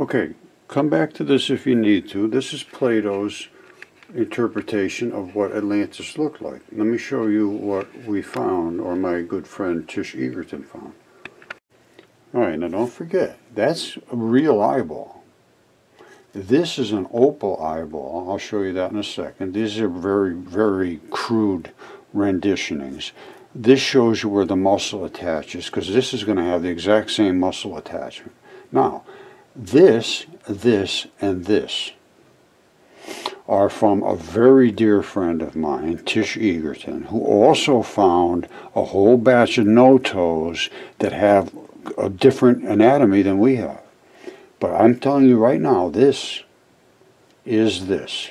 Okay, come back to this if you need to. This is Plato's interpretation of what Atlantis looked like. Let me show you what we found, or my good friend Tish Egerton found. Alright, now don't forget, that's a real eyeball. This is an opal eyeball. I'll show you that in a second. These are very, very crude renditionings. This shows you where the muscle attaches, because this is going to have the exact same muscle attachment. Now, this, and this are from a very dear friend of mine, Tish Egerton, who also found a whole batch of no-toes that have a different anatomy than we have. But I'm telling you right now, this is this.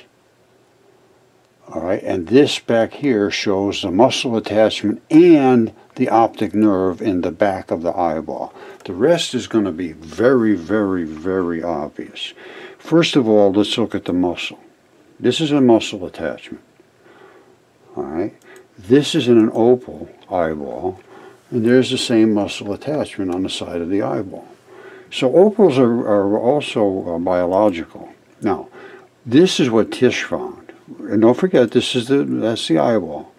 Alright, and this back here shows the muscle attachment and the optic nerve in the back of the eyeball. The rest is going to be very, very, very obvious. First of all, let's look at the muscle. This is a muscle attachment. Alright, this is in an opal eyeball, and there's the same muscle attachment on the side of the eyeball. So opals are also biological. Now, this is what Tish found. And don't forget, that's the eyeball.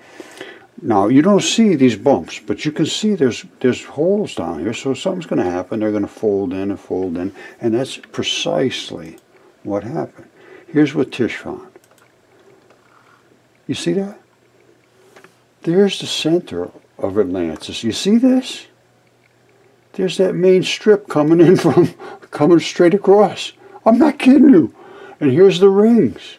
Now, you don't see these bumps, but you can see there's holes down here, so something's going to happen. They're going to fold in, and that's precisely what happened. Here's what Tish found. You see that? There's the center of Atlantis. You see this? There's that main strip coming straight across. I'm not kidding you. And here's the rings.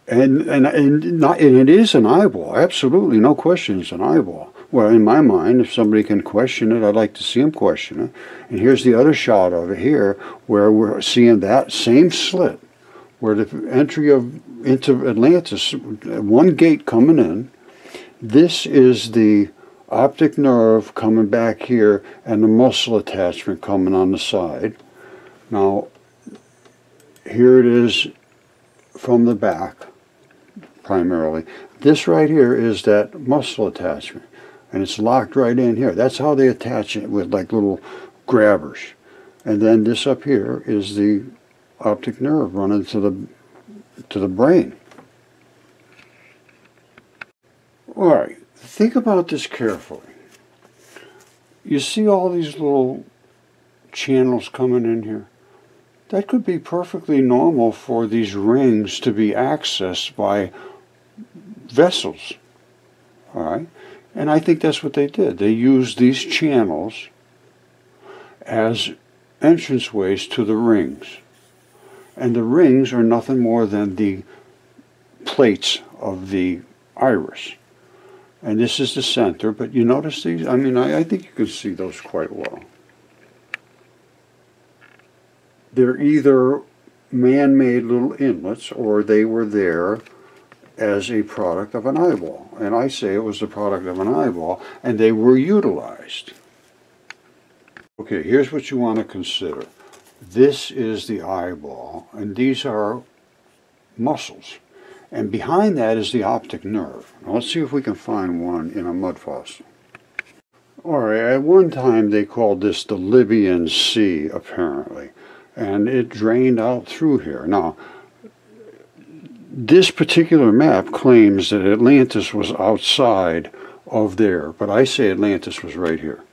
And it is an eyeball, absolutely, no question it's an eyeball. Well, in my mind, if somebody can question it, I'd like to see them question it. And here's the other shot of it here, where we're seeing that same slit, where the entry into Atlantis, one gate coming in. This is the optic nerve coming back here, and the muscle attachment coming on the side. Now, here it is from the back, primarily. This right here is that muscle attachment, and it's locked right in here. That's how they attach it, with like little grabbers. And then this up here is the optic nerve running to the brain. Alright, think about this carefully. You see all these little channels coming in here? That could be perfectly normal for these rings to be accessed by vessels. Alright? And I think that's what they did. They used these channels as entranceways to the rings. And the rings are nothing more than the plates of the iris. And this is the center, but you notice these? I mean, I think you can see those quite well. They're either man-made little inlets, or they were there as a product of an eyeball. And I say it was the product of an eyeball, and they were utilized. Okay, here's what you want to consider. This is the eyeball, and these are muscles. And behind that is the optic nerve. Now let's see if we can find one in a mud fossil. Alright, at one time they called this the Libyan Sea, apparently. And it drained out through here. Now, this particular map claims that Atlantis was outside of there, but I say Atlantis was right here.